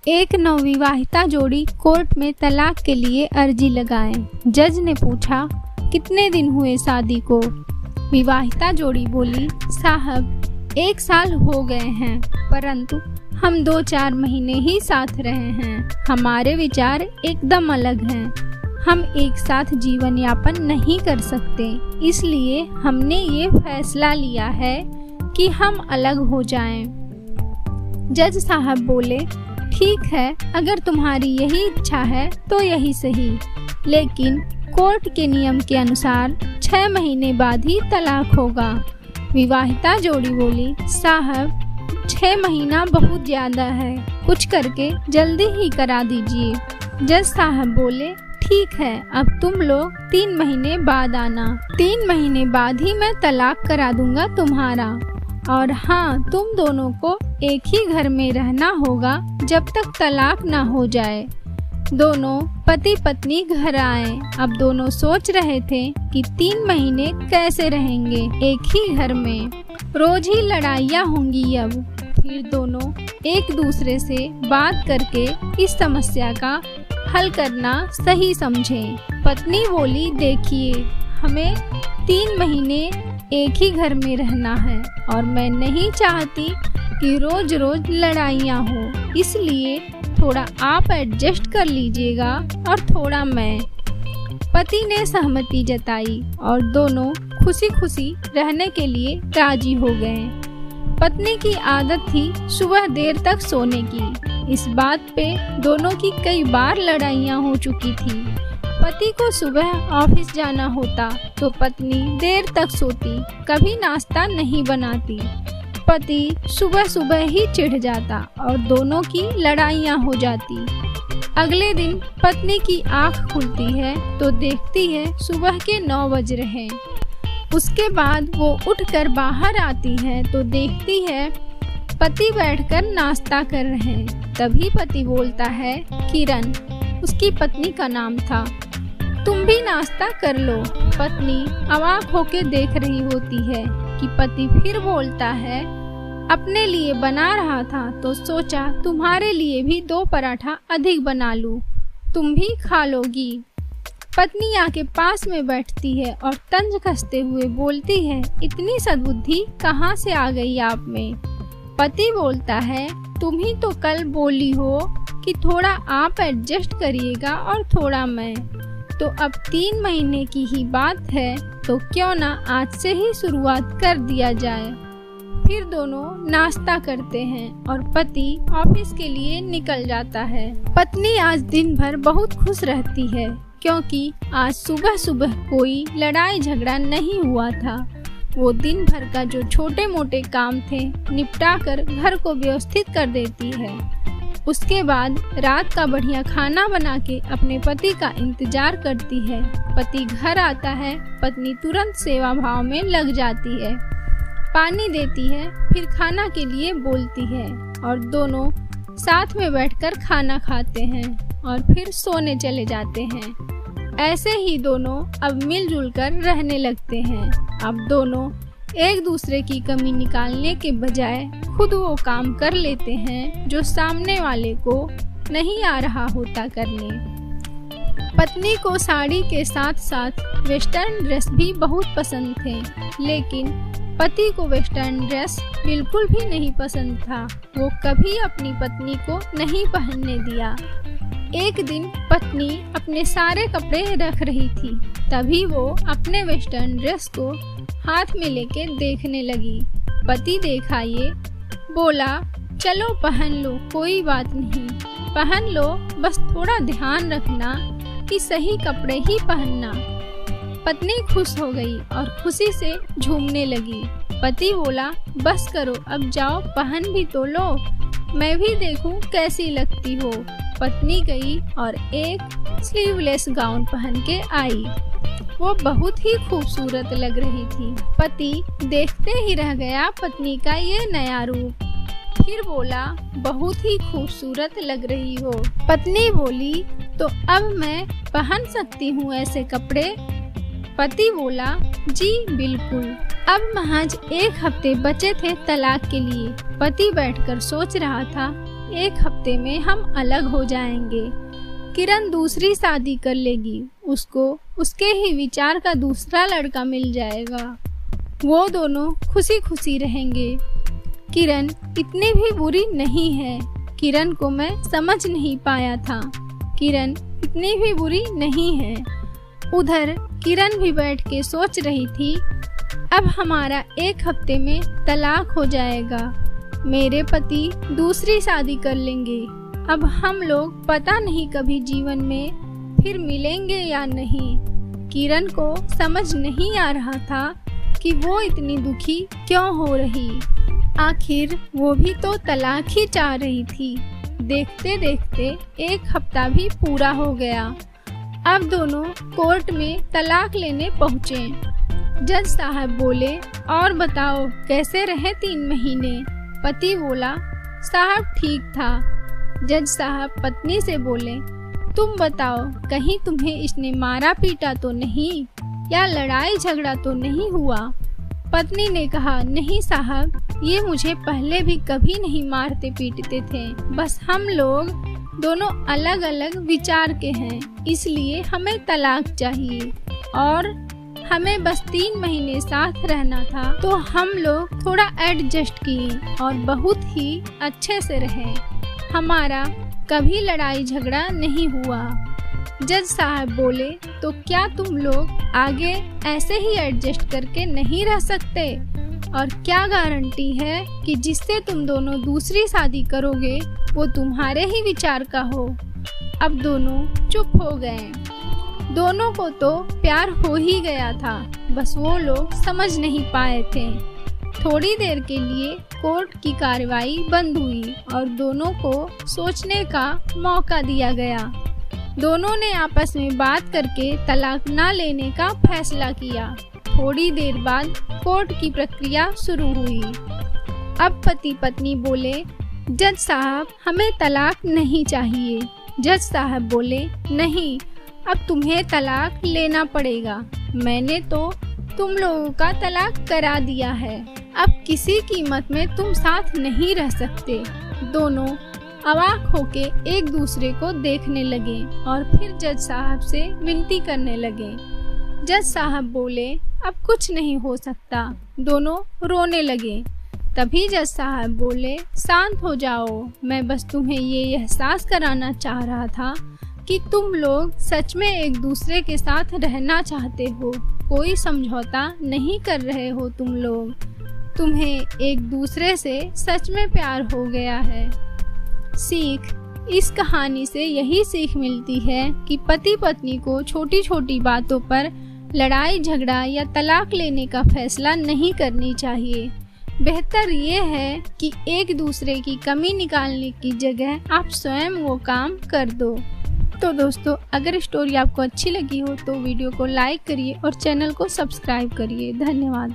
एक नवविवाहिता जोड़ी कोर्ट में तलाक के लिए अर्जी लगाए। जज ने पूछा, कितने दिन हुए शादी को? विवाहिता जोड़ी बोली, साहब 1 साल हो गए हैं, परंतु हम 2-4 महीने ही साथ रहे हैं। हमारे विचार एकदम अलग हैं। हम एक साथ जीवन यापन नहीं कर सकते, इसलिए हमने ये फैसला लिया है कि हम अलग हो जाएं। जज साहब बोले, ठीक है, अगर तुम्हारी यही इच्छा है तो यही सही, लेकिन कोर्ट के नियम के अनुसार 6 महीने बाद ही तलाक होगा। विवाहिता जोड़ी बोली, साहब 6 महीना बहुत ज़्यादा है, कुछ करके जल्दी ही करा दीजिए। जज साहब बोले, ठीक है, अब तुम लोग 3 महीने बाद आना। 3 महीने बाद ही मैं तलाक करा दूंगा तुम्हारा। और हाँ, तुम दोनों को एक ही घर में रहना होगा जब तक तलाक ना हो जाए। दोनों पति पत्नी घर आए। अब दोनों सोच रहे थे कि 3 महीने कैसे रहेंगे एक ही घर में। रोज ही लड़ाइयाँ होंगी अब। फिर दोनों एक दूसरे से बात करके इस समस्या का हल करना सही समझे। पत्नी बोली, देखिए, हमें 3 महीने एक ही घर में रहना है और मैं नहीं चाहती कि रोज रोज लड़ाइयाँ हो, इसलिए थोड़ा आप एडजस्ट कर लीजिएगा और थोड़ा मैं। पति ने सहमति जताई और दोनों खुशी खुशी रहने के लिए राजी हो गए। पत्नी की आदत थी सुबह देर तक सोने की। इस बात पे दोनों की कई बार लड़ाइयाँ हो चुकी थी। पति को सुबह ऑफिस जाना होता तो पत्नी देर तक सोती, कभी नाश्ता नहीं बनाती। पति सुबह सुबह ही चिढ़ जाता और दोनों की लड़ाइयाँ हो जाती। अगले दिन पत्नी की आंख खुलती है तो देखती है सुबह के 9 बज रहे हैं। उसके बाद वो उठकर बाहर आती है तो देखती है पति बैठकर नाश्ता कर रहे हैं। तभी पति बोलता है, किरण, उसकी पत्नी का नाम था, तुम भी नाश्ता कर लो। पत्नी अवाक होके देख रही होती है कि पति फिर बोलता है, अपने लिए बना रहा था तो सोचा तुम्हारे लिए भी 2 पराठा अधिक बना लूं, तुम भी खा लोगी। पत्नी आके पास में बैठती है और तंज कसते हुए बोलती है, इतनी सद्बुद्धि कहाँ से आ गई आप में? पति बोलता है, तुम ही तो कल बोली हो कि थोड़ा आप एडजस्ट करिएगा और थोड़ा मैं। तो अब 3 महीने की ही बात है तो क्यों ना आज से ही शुरुआत कर दिया जाए। फिर दोनों नाश्ता करते हैं और पति ऑफिस के लिए निकल जाता है। पत्नी आज दिन भर बहुत खुश रहती है क्योंकि आज सुबह सुबह कोई लड़ाई झगड़ा नहीं हुआ था। वो दिन भर का जो छोटे मोटे काम थे निपटा कर घर को व्यवस्थित कर देती है। उसके बाद रात का बढ़िया खाना बना के अपने पति का इंतजार करती है। पति घर आता है, पत्नी तुरंत सेवा भाव में लग जाती है, पानी देती है, फिर खाना के लिए बोलती है और दोनों साथ में बैठकर खाना खाते हैं और फिर सोने चले जाते हैं। ऐसे ही दोनों अब मिलजुल कर रहने लगते हैं। अब दोनों एक दूसरे की कमी निकालने के बजाय खुद वो काम कर लेते हैं जो सामने वाले को नहीं आ रहा होता करने। पत्नी को साड़ी के साथ साथ वेस्टर्न ड्रेस भी बहुत पसंद थे, लेकिन पति को वेस्टर्न ड्रेस बिल्कुल भी नहीं पसंद था। वो कभी अपनी पत्नी को नहीं पहनने दिया। एक दिन पत्नी अपने सारे कपड़े रख रही थी, तभी वो अपने वेस्टर्न ड्रेस को हाथ में लेके देखने लगी। पति देखा ये, बोला, चलो पहन लो, कोई बात नहीं, पहन लो, बस थोड़ा ध्यान रखना कि सही कपड़े ही पहनना। पत्नी खुश हो गई और खुशी से झूमने लगी। पति बोला, बस करो, अब जाओ पहन भी तो लो, मैं भी देखूं कैसी लगती हो। पत्नी गई और एक स्लीवलेस गाउन पहन के आई। वो बहुत ही खूबसूरत लग रही थी। पति देखते ही रह गया पत्नी का ये नया रूप। फिर बोला, बहुत ही खूबसूरत लग रही हो। पत्नी बोली, तो अब मैं पहन सकती हूँ ऐसे कपड़े? पति बोला, जी बिल्कुल। अब महज 1 हफ्ते बचे थे तलाक के लिए। पति बैठकर सोच रहा था, 1 हफ्ते में हम अलग हो जाएंगे। किरण दूसरी शादी कर लेगी, उसको उसके ही विचार का दूसरा लड़का मिल जाएगा। वो दोनों खुशी खुशी रहेंगे। किरण इतनी भी बुरी नहीं है। किरण को मैं समझ नहीं पाया था। किरण इतनी भी बुरी नहीं है। उधर किरण भी बैठ के सोच रही थी, अब हमारा 1 हफ्ते में तलाक हो जाएगा। मेरे पति दूसरी शादी कर लेंगे। अब हम लोग पता नहीं कभी जीवन में फिर मिलेंगे या नहीं। किरण को समझ नहीं आ रहा था कि वो इतनी दुखी क्यों हो रही। आखिर वो भी तो तलाक ही चाह रही थी। देखते देखते 1 हफ्ता भी पूरा हो गया। अब दोनों कोर्ट में तलाक लेने पहुँचे। जज साहब बोले, और बताओ कैसे रहे 3 महीने। पति बोला, साहब ठीक था। जज साहब पत्नी से बोले, तुम बताओ कहीं तुम्हें इसने मारा पीटा तो नहीं, या लड़ाई झगड़ा तो नहीं हुआ। पत्नी ने कहा, नहीं साहब, ये मुझे पहले भी कभी नहीं मारते पीटते थे। बस हम लोग दोनों अलग अलग विचार के हैं, इसलिए हमें तलाक चाहिए और हमें बस 3 महीने साथ रहना था, तो हम लोग थोड़ा एडजस्ट किए और बहुत ही अच्छे से रहे। हमारा कभी लड़ाई झगड़ा नहीं हुआ। जज साहब बोले, तो क्या तुम लोग आगे ऐसे ही एडजस्ट करके नहीं रह सकते? और क्या गारंटी है कि जिससे तुम दोनों दूसरी शादी करोगे वो तुम्हारे ही विचार का हो? अब दोनों चुप हो गए। दोनों को तो प्यार हो ही गया था, बस वो लोग समझ नहीं पाए थे। थोड़ी देर के लिए कोर्ट की कार्रवाई बंद हुई और दोनों को सोचने का मौका दिया गया। दोनों ने आपस में बात करके तलाक न लेने का फैसला किया। थोड़ी देर बाद कोर्ट की प्रक्रिया शुरू हुई। अब पति पत्नी बोले, जज साहब हमें तलाक नहीं चाहिए। जज साहब बोले, नहीं, अब तुम्हें तलाक लेना पड़ेगा। मैंने तो तुम लोगों का तलाक करा दिया है। अब किसी कीमत में तुम साथ नहीं रह सकते। दोनों अवाक होके एक दूसरे को देखने लगे और फिर जज साहब से विनती करने लगे। जज साहब बोले, अब कुछ नहीं हो सकता। दोनों रोने लगे। तभी जज साहब बोले, शांत हो जाओ, मैं बस तुम्हें ये एहसास कराना चाह रहा था कि तुम लोग सच में एक दूसरे के साथ रहना चाहते हो, कोई समझौता नहीं कर रहे हो तुम लोग। तुम्हें एक दूसरे से सच में प्यार हो गया है। सीख, इस कहानी से यही सीख मिलती है कि पति पत्नी को छोटी छोटी बातों पर लड़ाई झगड़ा या तलाक लेने का फैसला नहीं करनी चाहिए। बेहतर ये है कि एक दूसरे की कमी निकालने की जगह आप स्वयं वो काम कर दो। तो दोस्तों, अगर स्टोरी आपको अच्छी लगी हो तो वीडियो को लाइक करिए और चैनल को सब्सक्राइब करिए। धन्यवाद।